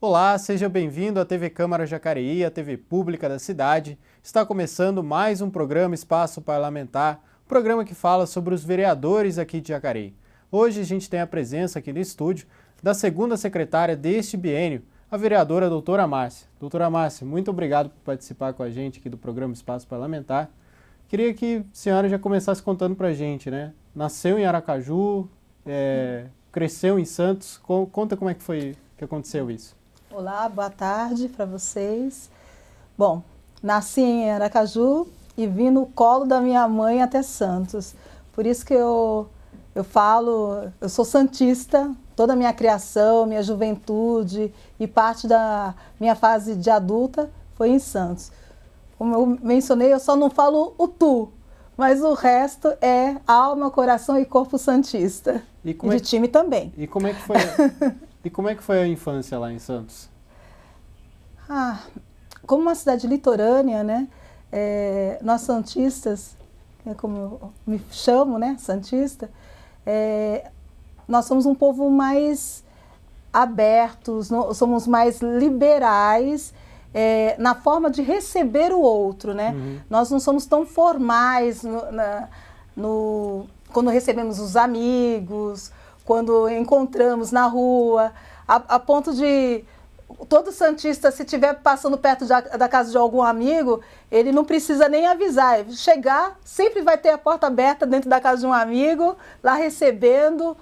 Olá, seja bem-vindo à TV Câmara Jacareí, a TV pública da cidade. Está começando mais um programa Espaço Parlamentar, um programa que fala sobre os vereadores aqui de Jacareí. Hoje a gente tem a presença aqui no estúdio da segunda secretária deste biênio, a vereadora doutora Márcia. Doutora Márcia, muito obrigado por participar com a gente aqui do programa Espaço Parlamentar. Queria que a senhora já começasse contando para a gente, né? Nasceu em Aracaju, cresceu em Santos. Conta como é que foi que aconteceu isso. Olá, boa tarde para vocês. Bom, nasci em Aracaju e vim no colo da minha mãe até Santos. Por isso que eu falo, eu sou santista, toda a minha criação, minha juventude e parte da minha fase de adulta foi em Santos. Como eu mencionei, eu só não falo o tu, mas o resto é alma, coração e corpo santista. E de time também. E como é que foi? E como é que foi a infância lá em Santos? Como uma cidade litorânea, né? Nós santistas, como eu me chamo, né? Santista, nós somos um povo mais abertos, somos mais liberais na forma de receber o outro, né? Uhum. Nós não somos tão formais quando recebemos os amigos, quando encontramos na rua, a ponto de todo santista, se estiver passando perto da casa de algum amigo, ele não precisa nem avisar. Chegar, sempre vai ter a porta aberta dentro da casa de um amigo, lá recebendo,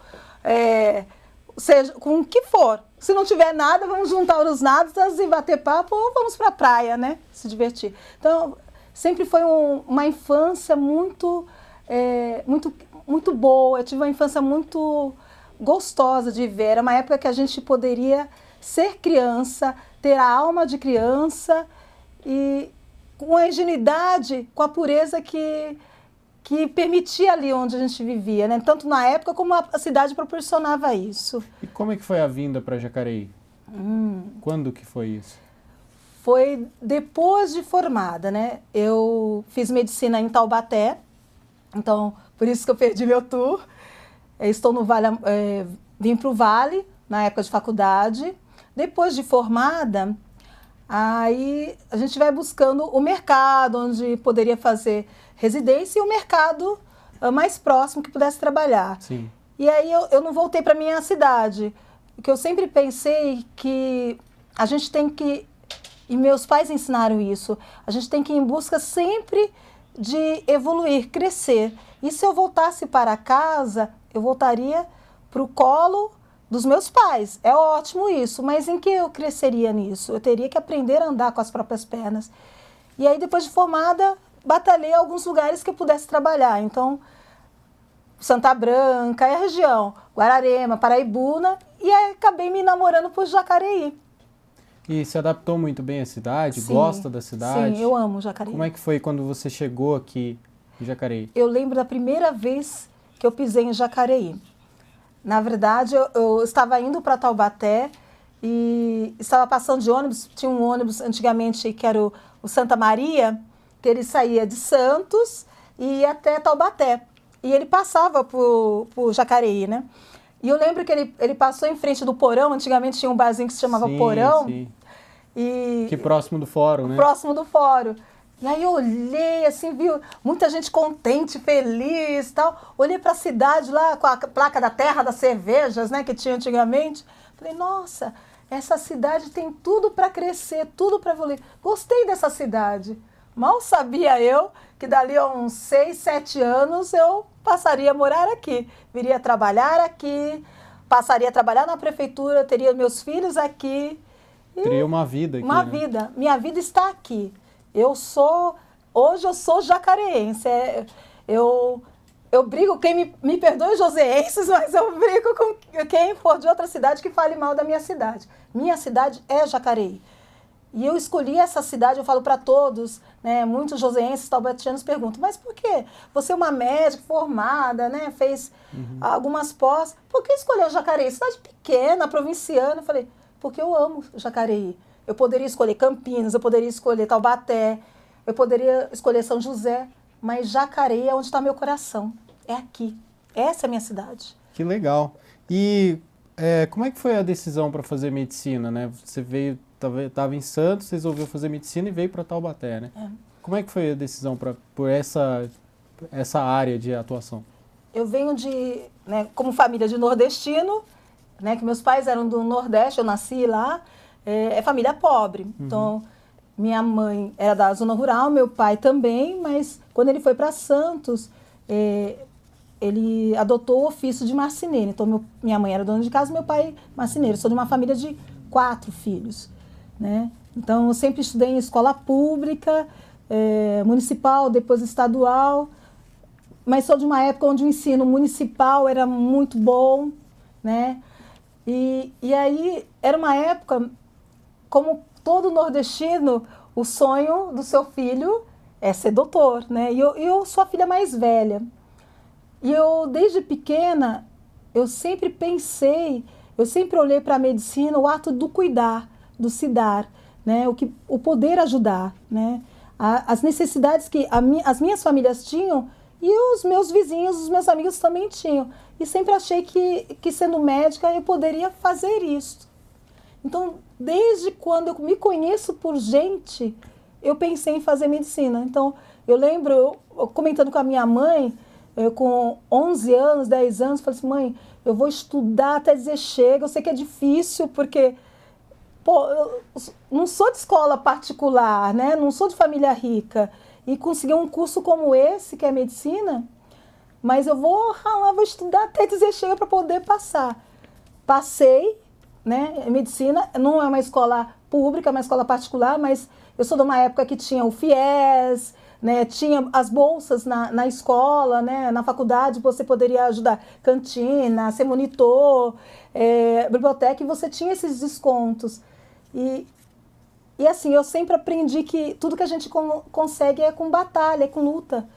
seja com o que for. Se não tiver nada, vamos juntar os nadas e bater papo ou vamos para a praia, né? Se divertir. Então, sempre foi uma infância muito boa. Eu tive uma infância muito gostosa de ver. Era uma época que a gente poderia ser criança, ter a alma de criança e com a ingenuidade, com a pureza que permitia ali onde a gente vivia, né? Tanto na época como a cidade proporcionava isso. E como é que foi a vinda para Jacareí? Quando que foi isso? Foi depois de formada, né? Eu fiz medicina em Taubaté, então por isso que eu perdi meu tour. Estou no Vale, vim para o Vale na época de faculdade. Depois de formada, aí a gente vai buscando o mercado onde poderia fazer residência e o mercado mais próximo que pudesse trabalhar. Sim. E aí eu não voltei para minha cidade, porque eu sempre pensei que a gente tem que, e meus pais ensinaram isso, a gente tem que ir em busca sempre de evoluir, crescer. E se eu voltasse para casa, eu voltaria para o colo dos meus pais. É ótimo isso, mas em que eu cresceria nisso? Eu teria que aprender a andar com as próprias pernas. E aí, depois de formada, batalhei alguns lugares que eu pudesse trabalhar. Então, Santa Branca, a região, Guararema, Paraibuna, e aí acabei me namorando por Jacareí. E se adaptou muito bem à cidade? Sim, gosta da cidade? Sim, eu amo Jacareí. Como é que foi quando você chegou aqui em Jacareí? Eu lembro da primeira vez que eu pisei em Jacareí. Na verdade, eu estava indo para Taubaté e estava passando de ônibus. Tinha um ônibus antigamente que era o Santa Maria, que ele saía de Santos e ia até Taubaté. E ele passava por Jacareí, né? E eu lembro que ele passou em frente do Porão. Antigamente tinha um barzinho que se chamava Porão. Sim. E que próximo do fórum, né? Próximo do fórum. E aí eu olhei, assim, vi muita gente contente, feliz e tal. Olhei para a cidade lá, com a placa da terra das cervejas, né, que tinha antigamente. Falei, nossa, essa cidade tem tudo para crescer, tudo para evoluir. Gostei dessa cidade. Mal sabia eu que dali a uns 6, 7 anos eu passaria a morar aqui. Viria trabalhar aqui, passaria a trabalhar na prefeitura, teria meus filhos aqui. Teria uma vida aqui, Uma né? vida. Minha vida está aqui. Hoje eu sou jacareense. Eu brigo, quem me perdoe, joseenses, mas eu brigo com quem for de outra cidade que fale mal da minha cidade. Minha cidade é Jacareí. E eu escolhi essa cidade, eu falo para todos, né? Muitos joseenses, taubatianos perguntam, mas por quê? Você é uma médica formada, né? Fez algumas pós. Por que escolheu Jacareí? Cidade pequena, provinciana. Eu falei, porque eu amo Jacareí. Eu poderia escolher Campinas, eu poderia escolher Taubaté, eu poderia escolher São José, mas Jacareí é onde está meu coração. É aqui. Essa é a minha cidade. Que legal. E Como é que foi a decisão para fazer medicina, né? Você veio, estava em Santos, resolveu fazer medicina e veio para Taubaté, né? Como é que foi a decisão por essa área de atuação? Eu venho né, como família de nordestino, né, que meus pais eram do Nordeste, eu nasci lá, é família pobre. Então, minha mãe era da zona rural, meu pai também, mas quando ele foi para Santos, ele adotou o ofício de marceneiro. Então, minha mãe era dona de casa, meu pai marceneiro. Sou de uma família de 4 filhos, né? Então, eu sempre estudei em escola pública, municipal, depois estadual, mas sou de uma época onde o ensino municipal era muito bom, né? E aí era uma época, como todo nordestino, o sonho do seu filho é ser doutor, né? E eu sou a filha mais velha. E eu, desde pequena, eu sempre olhei para a medicina o ato do cuidar, do se dar, né? O poder ajudar, né? As necessidades que as minhas famílias tinham e os meus vizinhos, os meus amigos também tinham. E sempre achei que sendo médica eu poderia fazer isso. Então, desde quando eu me conheço por gente, eu pensei em fazer medicina. Então, eu lembro, eu comentando com a minha mãe, com 11 anos, 10 anos, falei assim, mãe, eu vou estudar até dizer chega. Eu sei que é difícil, porque eu não sou de escola particular, né? Não sou de família rica. E conseguir um curso como esse, que é medicina, mas eu vou ralar, vou estudar até dizer chega para poder passar. Passei, né? Medicina não é uma escola pública, é uma escola particular, mas eu sou de uma época que tinha o FIES, né? Tinha as bolsas na escola, né? Na faculdade você poderia ajudar cantina, ser monitor, biblioteca, e você tinha esses descontos. E assim, eu sempre aprendi que tudo que a gente consegue é com batalha, é com luta.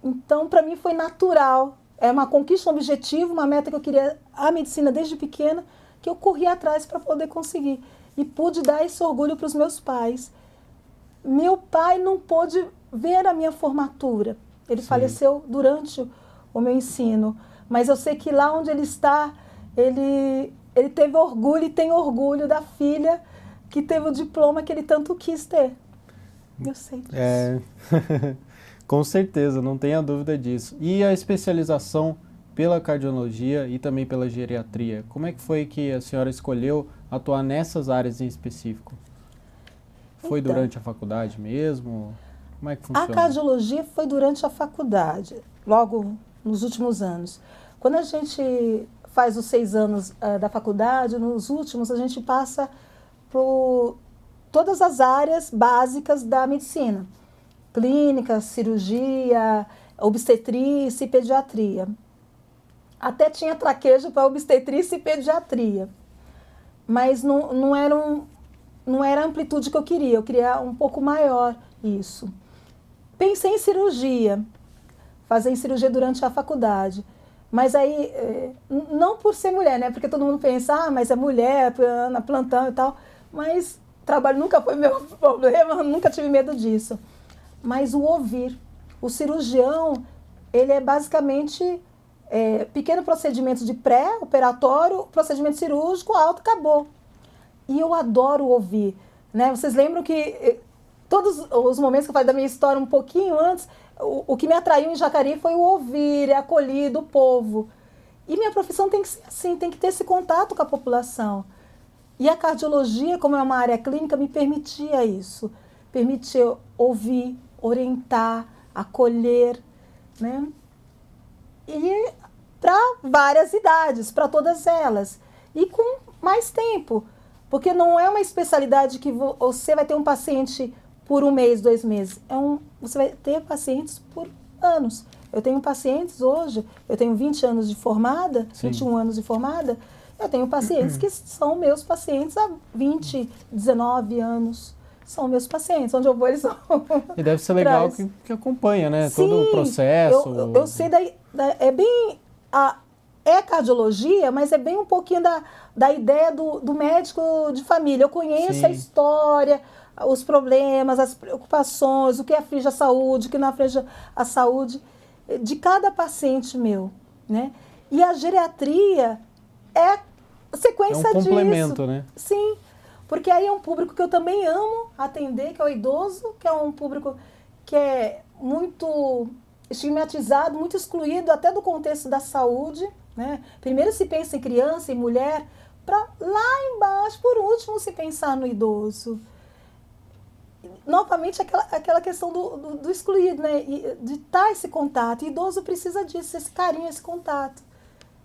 Então, para mim foi natural. É uma conquista, um objetivo, uma meta que eu queria, a medicina desde pequena, que eu corri atrás para poder conseguir. E pude dar esse orgulho para os meus pais. Meu pai não pôde ver a minha formatura. Ele faleceu durante o meu ensino. Mas eu sei que lá onde ele está, ele teve orgulho e tem orgulho da filha que teve o diploma que ele tanto quis ter. Eu sei disso. Com certeza, não tenha dúvida disso. E a especialização pela cardiologia e também pela geriatria, como é que foi que a senhora escolheu atuar nessas áreas em específico? Foi durante a faculdade mesmo? Como é que funciona? A cardiologia foi durante a faculdade, logo nos últimos anos. Quando a gente faz os 6 anos da faculdade, nos últimos a gente passa por todas as áreas básicas da medicina. Clínica, cirurgia, obstetrícia e pediatria. Até tinha traquejo para obstetrícia e pediatria. Mas não era a amplitude que eu queria um pouco maior isso. Pensei em cirurgia, fazer cirurgia durante a faculdade. Mas aí, não por ser mulher, né? Porque todo mundo pensa, mas é mulher, na plantão e tal. Mas trabalho nunca foi meu problema, nunca tive medo disso. Mas o ouvir. O cirurgião, ele é basicamente pequeno procedimento de pré-operatório, procedimento cirúrgico, alto, acabou. E eu adoro ouvir, né? Vocês lembram que todos os momentos que eu falei da minha história um pouquinho antes, o que me atraiu em Jacareí foi o ouvir, é acolhido, o povo. E minha profissão tem que ser assim, tem que ter esse contato com a população. E a cardiologia, como é uma área clínica, me permitia isso. Permitia ouvir, orientar, acolher, né? E para várias idades, para todas elas. E com mais tempo. Porque não é uma especialidade que você vai ter um paciente por 1 mês, 2 meses. Você vai ter pacientes por anos. Eu tenho pacientes hoje, eu tenho 20 anos de formada, 21 anos de formada, eu tenho pacientes que são meus pacientes há 20, 19 anos. São meus pacientes, onde eu vou eles são. E deve ser legal que acompanha, né? Sim, todo o processo. Eu sei é bem... É cardiologia, mas é bem um pouquinho da ideia do médico de família. Eu conheço a história, os problemas, as preocupações, o que aflige a saúde, o que não aflige a saúde de cada paciente meu, né? E a geriatria é sequência É um complemento, disso. né? Sim, porque aí é um público que eu também amo atender, que é o idoso, que é um público que é muito estigmatizado, muito excluído até do contexto da saúde, né? Primeiro se pensa em criança e mulher, para lá embaixo, por último, se pensar no idoso. Novamente, aquela questão do excluído, né? E de estar esse contato. O idoso precisa disso, esse carinho, esse contato.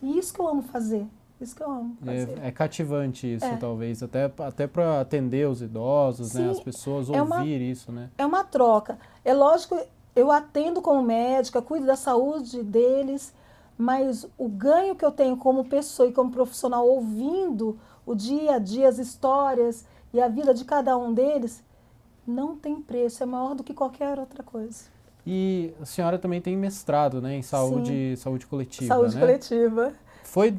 E isso que eu amo fazer. Isso que eu amo fazer. É cativante isso, talvez, até para atender os idosos, Sim, né? As pessoas ouvir isso, né? É uma troca. É lógico, eu atendo como médica, cuido da saúde deles, mas o ganho que eu tenho como pessoa e como profissional ouvindo o dia a dia, as histórias e a vida de cada um deles, não tem preço, é maior do que qualquer outra coisa. E a senhora também tem mestrado, né, em saúde coletiva, Saúde né? coletiva. Foi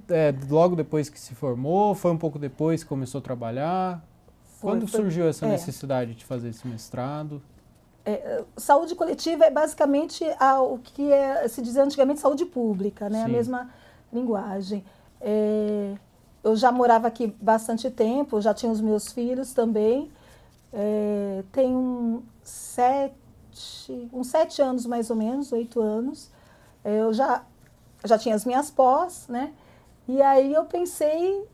logo depois que se formou? Foi um pouco depois que começou a trabalhar? Quando surgiu essa necessidade de fazer esse mestrado? Saúde coletiva é basicamente o que se dizia antigamente saúde pública, né? A mesma linguagem. Eu já morava aqui bastante tempo, já tinha os meus filhos também. Tenho uns 7 anos mais ou menos, 8 anos. Eu já tinha as minhas pós, né? E aí eu pensei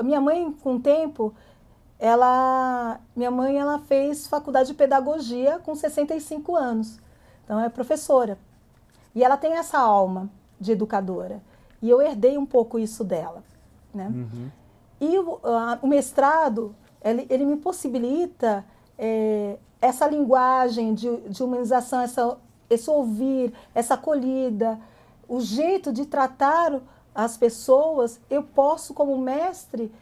minha mãe, com o tempo, minha mãe fez faculdade de pedagogia com 65 anos. Então é professora. E ela tem essa alma de educadora. E eu herdei um pouco isso dela, né? Uhum. E o mestrado, ele me possibilita essa linguagem de humanização, esse ouvir, essa acolhida, o jeito de tratar as pessoas. Eu posso, como mestre,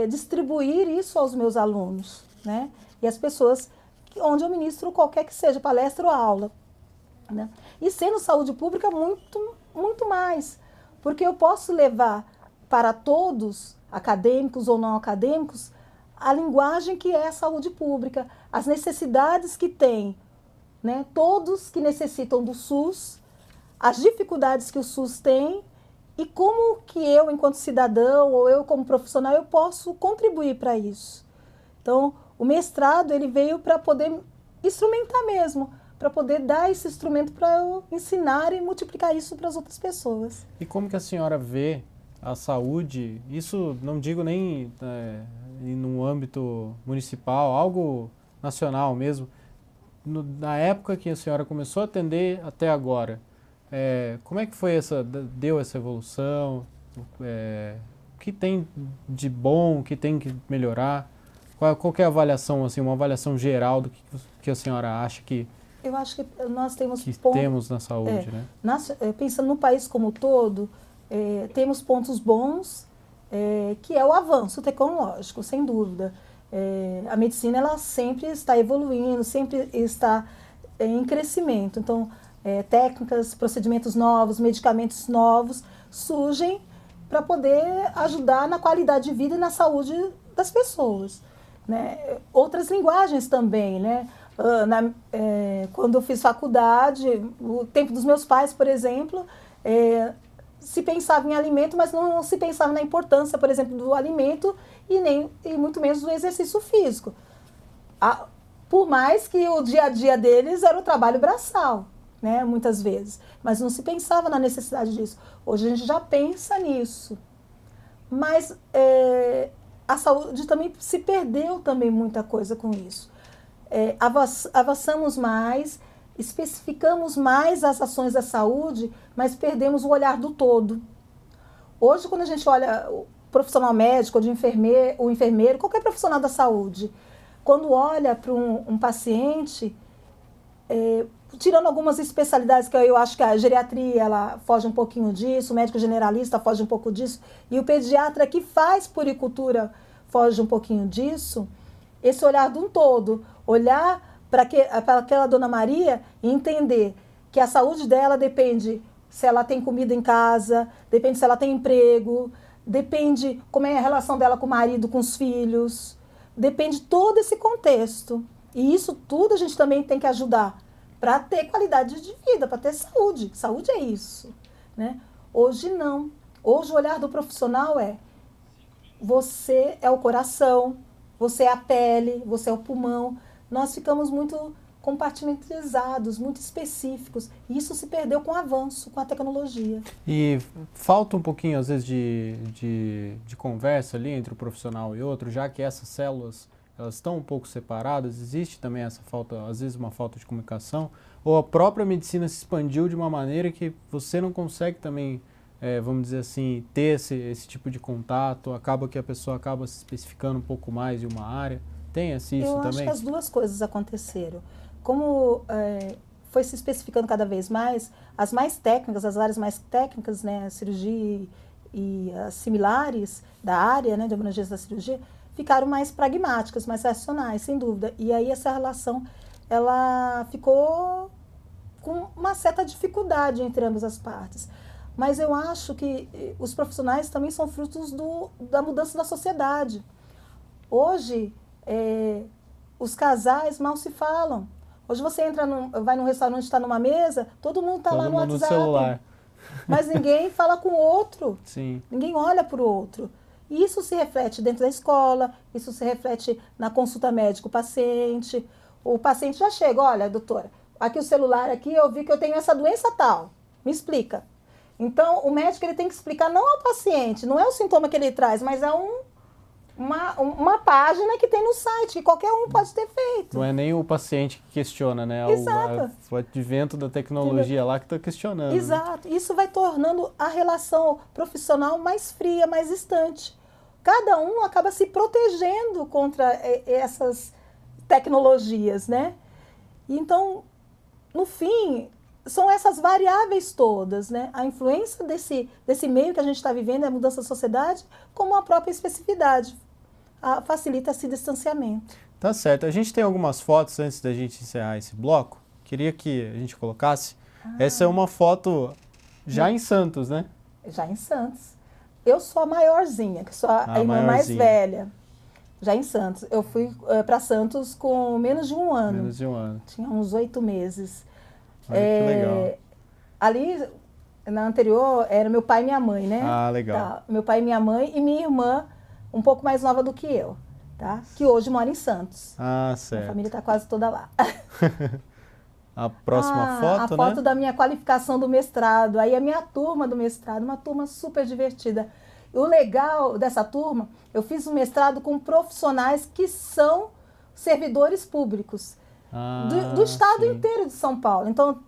distribuir isso aos meus alunos, né? E as pessoas onde eu ministro qualquer que seja, palestra ou aula, né? E sendo saúde pública, muito, muito mais, porque eu posso levar para todos, acadêmicos ou não acadêmicos, a linguagem que é a saúde pública, as necessidades que tem, né? Todos que necessitam do SUS, as dificuldades que o SUS tem e como que eu, enquanto cidadão, ou eu como profissional, eu posso contribuir para isso. Então, o mestrado ele veio para poder instrumentar mesmo, para poder dar esse instrumento para eu ensinar e multiplicar isso para as outras pessoas. E como que a senhora vê a saúde, isso não digo nem no âmbito municipal, algo nacional mesmo, na época que a senhora começou a atender até agora, como é que foi deu essa evolução? O que tem de bom, o que tem que melhorar? Qual que é a avaliação, assim, uma avaliação geral do que a senhora acha que eu acho que nós temos temos na saúde, né? Pensando no país como um todo, temos pontos bons, que é o avanço tecnológico, sem dúvida. A medicina ela sempre está evoluindo, sempre está em crescimento. Então, técnicas, procedimentos novos, medicamentos novos surgem para poder ajudar na qualidade de vida e na saúde das pessoas, né? Outras linguagens também, né? Quando eu fiz faculdade, o tempo dos meus pais, por exemplo, se pensava em alimento, mas não se pensava na importância, por exemplo, do alimento e muito menos do exercício físico. Por mais que o dia a dia deles era o trabalho braçal, né, muitas vezes, mas não se pensava na necessidade disso. Hoje a gente já pensa nisso. Mas a saúde também se perdeu também muita coisa com isso. Avançamos mais, especificamos mais as ações da saúde, mas perdemos o olhar do todo. Hoje, quando a gente olha o profissional médico, o enfermeiro, qualquer profissional da saúde, quando olha para um paciente, tirando algumas especialidades que eu acho que a geriatria ela foge um pouquinho disso, o médico generalista foge um pouco disso, e o pediatra que faz puericultura foge um pouquinho disso, esse olhar de um todo, olhar para aquela Dona Maria e entender que a saúde dela depende se ela tem comida em casa, depende se ela tem emprego, depende como é a relação dela com o marido, com os filhos, depende todo esse contexto. E isso tudo a gente também tem que ajudar para ter qualidade de vida, para ter saúde. Saúde é isso, né? Hoje não. Hoje o olhar do profissional é: você é o coração, você é a pele, você é o pulmão. Nós ficamos muito compartimentizados, muito específicos. E isso se perdeu com o avanço, com a tecnologia. E falta um pouquinho, às vezes, de conversa ali entre o profissional e outro, já que essas células elas estão um pouco separadas, existe também essa falta, às vezes uma falta de comunicação, ou a própria medicina se expandiu de uma maneira que você não consegue também, vamos dizer assim, ter esse tipo de contato, acaba que a pessoa acaba se especificando um pouco mais em uma área. Tem isso também? Eu acho que as duas coisas aconteceram. Como foi se especificando cada vez mais, as mais técnicas, as áreas mais técnicas, né, a cirurgia e as similares da área, né, de abrangência da cirurgia, ficaram mais pragmáticas, mais racionais, sem dúvida. E aí essa relação, ela ficou com uma certa dificuldade entre ambas as partes. Mas eu acho que os profissionais também são frutos da mudança da sociedade. Hoje, os casais mal se falam. Hoje você vai num restaurante, está numa mesa, todo mundo está lá no WhatsApp. No celular. Mas ninguém fala com o outro. Sim. Ninguém olha para o outro. E isso se reflete dentro da escola, isso se reflete na consulta médico-paciente. O paciente já chega: olha, doutora, aqui o celular, aqui eu vi que eu tenho essa doença tal. Me explica. Então, o médico ele tem que explicar não ao paciente, não é o sintoma que ele traz, mas é uma página que tem no site, que qualquer um pode ter feito. Não é nem o paciente que questiona, né? Exato. O advento da tecnologia lá que está questionando. Exato. Né? Isso vai tornando a relação profissional mais fria, mais distante. Cada um acaba se protegendo contra essas tecnologias, né? Então, no fim, são essas variáveis todas, né? A influência desse meio que a gente está vivendo, a mudança da sociedade, como a própria especificidade. Facilita esse distanciamento. Tá certo. A gente tem algumas fotos antes da gente encerrar esse bloco. Queria que a gente colocasse. Essa é uma foto já em Santos, né? Já em Santos. Eu sou a maiorzinha, que sou a irmã mais velha. Já em Santos. Eu fui para Santos com menos de um ano. Menos de um ano. Tinha uns 8 meses. Olha que legal. Ali, na anterior, era meu pai e minha mãe, né? Ah, legal. Tá. Meu pai e minha mãe e minha irmã, um pouco mais nova do que eu, tá? Que hoje mora em Santos. Ah, certo. A família está quase toda lá. A próxima foto, né? A foto da minha qualificação do mestrado. Aí a minha turma do mestrado, uma turma super divertida. O legal dessa turma, eu fiz um mestrado com profissionais que são servidores públicos do estado inteiro de São Paulo. Então,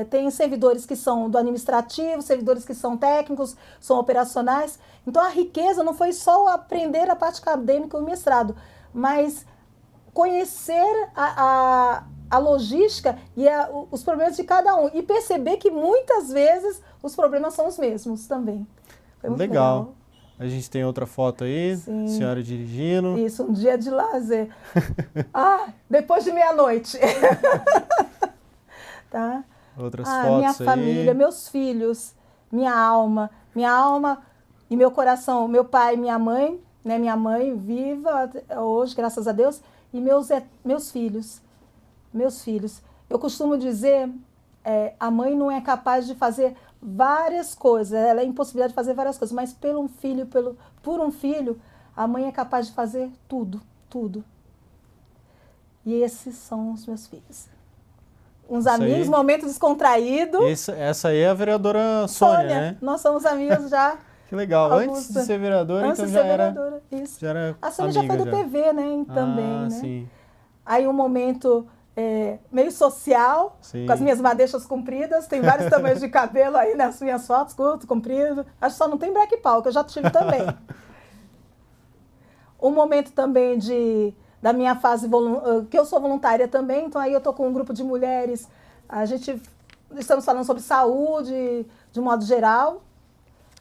tem servidores que são do administrativo, servidores que são técnicos, são operacionais. Então, a riqueza não foi só aprender a parte acadêmica do mestrado, mas conhecer a logística e os problemas de cada um. E perceber que muitas vezes os problemas são os mesmos também. Foi muito legal. A gente tem outra foto aí, Sim. Senhora dirigindo. Isso, um dia de lazer. Depois de meia-noite. Tá? Outras fotos minha família, meus filhos, minha alma e meu coração, meu pai e minha mãe, né? Minha mãe viva hoje, graças a Deus, e meus filhos. Meus filhos. Eu costumo dizer, a mãe não é capaz de fazer várias coisas, ela é impossibilidade de fazer várias coisas, mas por um filho, a mãe é capaz de fazer tudo, tudo. E esses são os meus filhos. Uns amigos, momento descontraído. Essa aí é a vereadora Sônia, né? Nós somos amigos já. Que legal. Antes de ser vereadora, então já era... Isso. Já era a Sônia já foi do PV, né? Também, né? Sim. Aí um momento meio social, sim. Com as minhas madeixas compridas, tem vários tamanhos de cabelo aí nas minhas fotos, curto, comprido. Acho que só não tem black power, que eu já tive também. Um momento também da minha fase, que eu sou voluntária também, então aí eu tô com um grupo de mulheres, estamos falando sobre saúde, de um modo geral,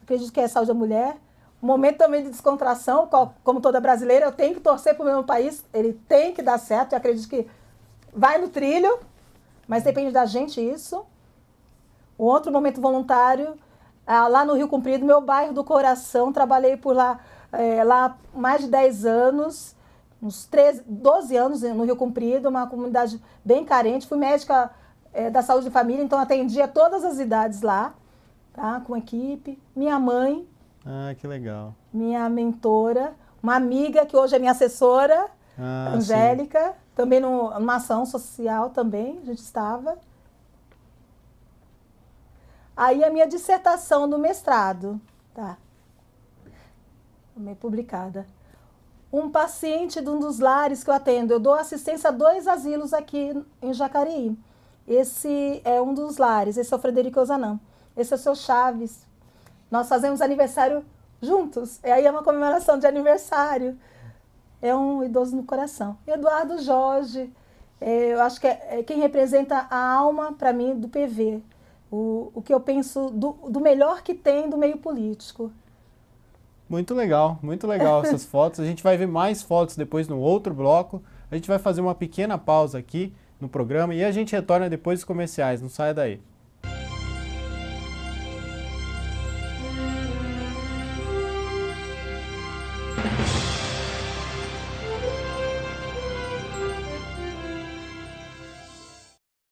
acredito que é saúde da mulher. Um momento também de descontração, como toda brasileira, eu tenho que torcer para o meu país, ele tem que dar certo, eu acredito que vai no trilho, mas depende da gente isso. Um outro momento voluntário, lá no Rio Comprido, meu bairro do coração, trabalhei por lá, mais de 10 anos, uns 12 anos no Rio Comprido, uma comunidade bem carente. Fui médica da saúde de família, então atendia todas as idades lá. tá? Com equipe. Minha mãe, Ah, que legal. minha mentora, uma amiga que hoje é minha assessora, Ah, Angélica, também numa ação social também, a gente estava. Aí a minha dissertação do mestrado, tá? Também publicada. Um paciente de um dos lares que eu atendo, eu dou assistência a 2 asilos aqui em Jacareí. Esse é um dos lares, esse é o Frederico Ozanam. Esse é o seu Chaves. Nós fazemos aniversário juntos. E aí é uma comemoração de aniversário. É um idoso no coração. Eduardo Jorge, eu acho que é quem representa a alma, para mim, do PV. O que eu penso do melhor que tem do meio político. Muito legal essas fotos. A gente vai ver mais fotos depois no outro bloco. A gente vai fazer uma pequena pausa aqui no programa e a gente retorna depois dos comerciais. Não saia daí.